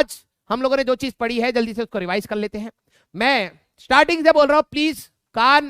आज हम लोगों ने जो चीज पढ़ी है जल्दी से उसको रिवाइज कर लेते हैं। मैं स्टार्टिंग से बोल रहा हूं, प्लीज कान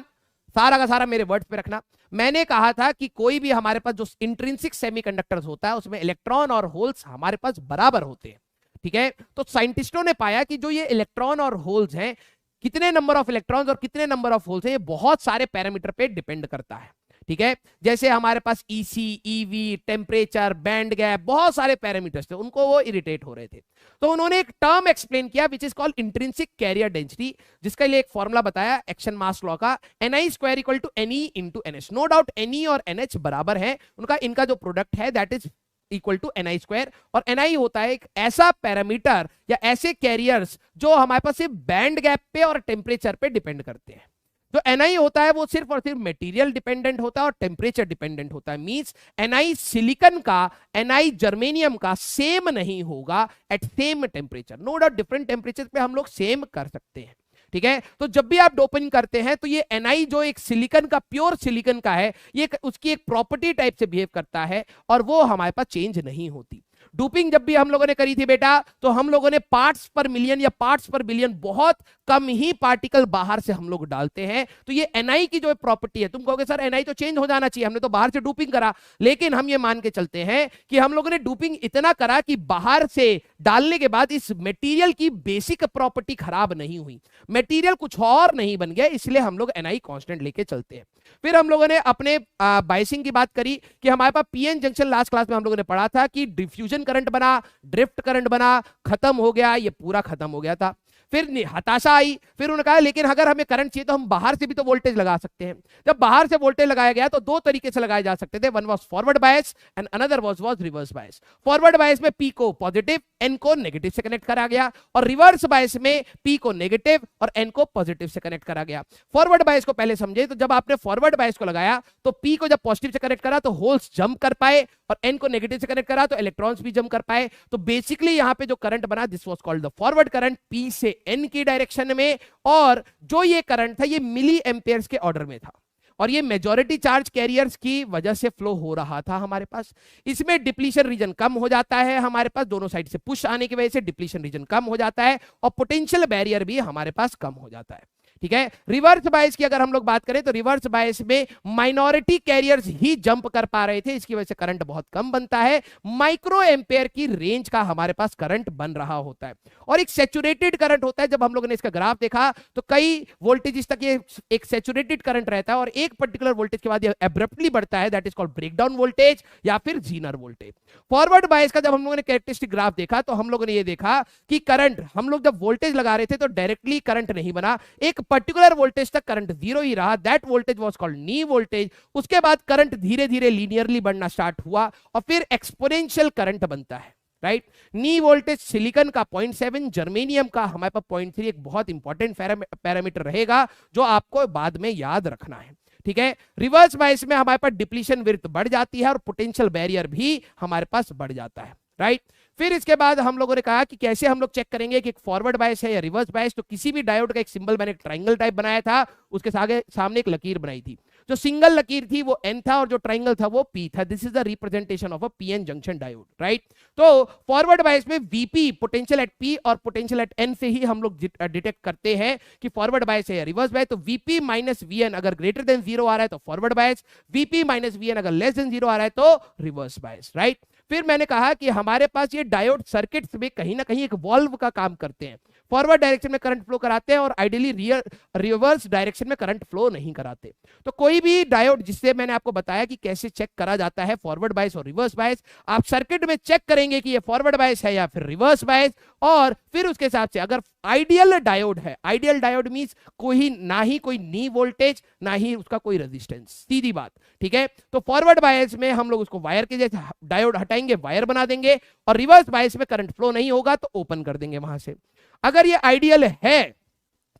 सारा का सारा मेरे वर्ड्स पे रखना। मैंने कहा था कि कोई भी हमारे पास जो इंट्रिंसिक सेमीकंडक्टर्स होता है उसमें इलेक्ट्रॉन और होल्स हमारे पास बराबर होते हैं, ठीक है। तो साइंटिस्टों ने पाया कि जो ये इलेक्ट्रॉन और होल्स हैं, कितने नंबर ऑफ इलेक्ट्रॉन्स और कितने नंबर ऑफ होल्स हैं, ये बहुत सारे पैरामीटर पे डिपेंड करता है, ठीक है। जैसे हमारे पास EC, EV, temperature, band gap, बहुत सारे पैरामीटर्स थे, उनको वो इरिटेट हो रहे थे। तो उन्होंने एक टर्म एक्सप्लेन किया which is called intrinsic carrier density, जिसके लिए एक फॉर्मूला बताया एक्शन मास लॉ का, Ni square equal to Ne into NH। No doubt Ne और NH बराबर है, उनका इनका जो प्रोडक्ट है that is equal to Ni square. और Ni होता है एक ऐसा पैरामीटर या ऐसे कैरियर्स जो हमारे पास सिर्फ बैंड गैप पे और टेम्परेचर पे डिपेंड करते हैं। जो Ni होता है वो सिर्फ और सिर्फ मटेरियल डिपेंडेंट होता है और टेम्परेचर डिपेंडेंट होता है। मींस Ni सिलिकॉन का, Ni जर्मेनियम का सेम नहीं होगा at same temperature. No doubt different temperature पे हम लोग सेम कर सकते हैं, ठीक है। तो जब भी आप डोपिंग करते हैं तो ये Ni जो एक सिलिकॉन का, प्योर सिलिकॉन का है, ये उसकी एक प्रॉपर्टी टाइप से बिहेव करता है और वो हमारे पास चेंज नहीं होती। डोपिंग जब भी हम लोगों ने करी थी बेटा, तो हम लोगों ने पार्ट्स पर मिलियन या पार्ट्स पर बिलियन, बहुत कम ही पार्टिकल बाहर से हम लोग डालते हैं। तो ये Ni की जो प्रॉपर्टी है, तुम कहोगे सर Ni तो चेंज हो जाना चाहिए, हमने तो बाहर से डोपिंग करा। लेकिन हम ये मान के चलते हैं कि हम लोगों ने डोपिंग इतना करा कि बाहर से डालने के बाद इस मटेरियल की बेसिक प्रॉपर्टी खराब नहीं हुई, मटेरियल कुछ और नहीं बन गया, इसलिए हम लोग Ni कांस्टेंट लेके चलते हैं। फिर हम लोगों ने अपने बायसिंग की बात करी कि हमारे पास पीएन जंक्शन, लास्ट क्लास में हम लोगों ने पढ़ा था कि डिफ्यूजन करंट बना, ड्रिफ्ट करंट बना, खत्म हो गया, ये पूरा खत्म हो गया था। फिर हताशा आई, फिर उन्होंने कहा लेकिन अगर हमें करंट चाहिए तो हम बाहर से भी तो वोल्टेज लगा सकते हैं। जब बाहर से वोल्टेज लगाया गया तो दो तरीके से लगाए जा सकते थे, one was forward bias and another was reverse bias. Forward bias में पी को पॉजिटिव, एन को नेगेटिव से कनेक्ट करा गया, और रिवर्स बायस में पी को नेगेटिव और एन को पॉजिटिव से कनेक्ट करा गया। फॉरवर्ड बायस को पहले समझे, तो जब आपने फॉरवर्ड बायस को लगाया तो पी को जब पॉजिटिव से कनेक्ट करा तो होल्स जंप कर पाए, और एन को नेगेटिव से कनेक्ट करा तो इलेक्ट्रॉन्स भी जंप कर पाए। तो बेसिकली यहां पे जो करंट बना, this was called the forward current, P से एन की डायरेक्शन में। और जो ये करंट था ये मिली एम्पियर्स के ऑर्डर में था, और ये मेजॉरिटी चार्ज कैरियर्स की वजह से फ्लो हो रहा था हमारे पास। इसमें डिप्लीशन रीजन कम हो जाता है हमारे पास, दोनों साइड से पुश आने की वजह से डिप्लीशन रीजन कम हो जाता है, और पोटेंशियल बैरियर भी हमारे पास कम हो जाता है, ठीक है। रिवर्स बायस की अगर हम लोग बात करें तो रिवर्स बायस में माइनॉरिटी कैरियर्स ही जंप कर पा रहे थे, इसकी वजह से करंट बहुत कम बनता है, माइक्रो एम्पेयर की रेंज का हमारे पास करंट बन रहा होता है। और एक सैचुरेटेड करंट होता है, जब हम लोगों ने इसका ग्राफ देखा तो कई वोल्टेज तक ये एक सैचुरेटेड करंट रहता है, और एक पर्टिकुलर वोल्टेज के बाद ये एब्रप्टली बढ़ता है, that is called breakdown voltage या फिर जीनर वोल्टेज। फॉरवर्ड बायस का जब हम लोगों ने कैरेक्टरिस्टिक ग्राफ देखा तो हम लोगों ने ये देखा कि करंट, हम लोग जब वोल्टेज लगा रहे थे तो डायरेक्टली करंट नहीं बना, एक पर्टिकुलर वोल्टेज तक करंट जीरो ही रहा, that voltage was called knee voltage. उसके बाद करंट धीरे धीरे लीनियरली बढ़ना स्टार्ट हुआ और फिर एक्सपोनेंशियल करंट बनता है, राइट। नी वोल्टेज सिलिकॉन का 0.7, जर्मेनियम का हमारे पास 0.3, एक बहुत इंपॉर्टेंट पैरामीटर रहेगा जो आपको बाद में याद रखना है, ठीक है। रिवर्स बायस में हमारे पास डिप्लीशन विड्थ बढ़ जाती है और पोटेंशियल बैरियर भी हमारे पास बढ़ जाता है, राइट। फिर इसके बाद हम लोगों ने कहा कि कैसे हम लोग चेक करेंगे कि फॉरवर्ड बायस है या रिवर्स बायस। तो किसी भी डायोड का एक सिंबल मैंने ट्रायंगल टाइप बनाया था, उसके सामने एक लकीर बनाई थी, जो सिंगल लकीर थी वो N था और जो ट्रायंगल था वो P था। This is the representation of a PN junction diode, right. तो फॉरवर्ड बायस में Vp पोटेंशियल एट P और पोटेंशियल एट N से ही हम लोग डिटेक्ट करते हैं कि फॉरवर्ड बायस है या रिवर्स बायस। तो Vp माइनस Vn अगर ग्रेटर देन 0 आ रहा है तो forward bias, Vp minus Vn अगर लेस देन 0 आ रहा है तो रिवर्स बायस, राइट। फिर मैंने कहा कि हमारे पास ये डायोड सर्किट्स में कहीं ना कहीं एक वॉल्व का काम करते हैं, फॉरवर्ड डायरेक्शन में करंट फ्लो कराते हैं और आइडियली रिवर्स डायरेक्शन में करंट फ्लो नहीं कराते। तो कोई भी डायोड, जिससे मैंने आपको बताया कि कैसे चेक करा जाता है फॉरवर्ड बायस और रिवर्स बायस, आप सर्किट में चेक करेंगे कि ये फॉरवर्ड बायस है या फिर रिवर्स बायस, और फिर उसके हिसाब से अगर आइडियल डायोड है, आइडियल डायोड मींस कोई ना ही कोई नी वोल्टेज ना ही उसका कोई रेजिस्टेंस, सीधी बात, ठीक है। तो फॉरवर्ड बायस में हम लोग उसको वायर के जैसे डायोड हटाएंगे, वायर बना देंगे, और रिवर्स बायस में करंट फ्लो नहीं होगा तो ओपन कर देंगे वहां से। अगर ये आइडियल है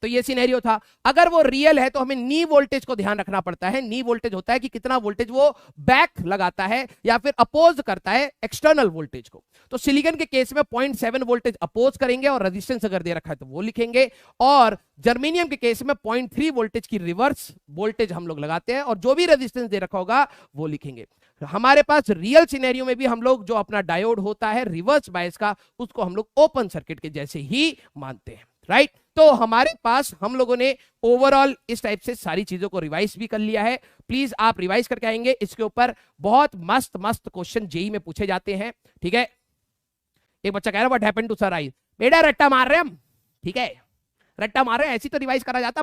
तो ये सिनेरियो था। अगर वो रियल है तो हमें नी वोल्टेज को ध्यान रखना पड़ता है। नी वोल्टेज होता है कि कितना वोल्टेज वो बैक लगाता है या फिर अपोज करता है एक्सटर्नल वोल्टेज को। तो सिलिकॉन के केस में 0.7 वोल्टेज अपोज करेंगे और रेजिस्टेंस अगर दे रखा है तो वो लिखेंगे, और जर्मेनियम के केस में 0.3 वोल्टेज की रिवर्स वोल्टेज हम लोग लगाते हैं और जो भी रेजिस्टेंस दे रखा होगा वो लिखेंगे। हमारे पास रियल सिनेरियो में भी हम लोग जो अपना डायोड होता है रिवर्स बायस का, उसको हम लोग ओपन सर्किट के जैसे ही मानते हैं, राइट। तो हमारे पास हम लोगों ने ओवरऑल इस टाइप से सारी चीजों को रिवाइज भी कर लिया है। प्लीज आप रिवाइज करके आएंगे, इसके ऊपर बहुत मस्त मस्त क्वेश्चन जेई में पूछे जाते हैं, ठीक है। एक बच्चा कह रहा है what happened to sir I, बेटा रट्टा मार रहे हम, ठीक है, रट्टा मार रहे हैं, ऐसी तो रिवाइज करा जाता।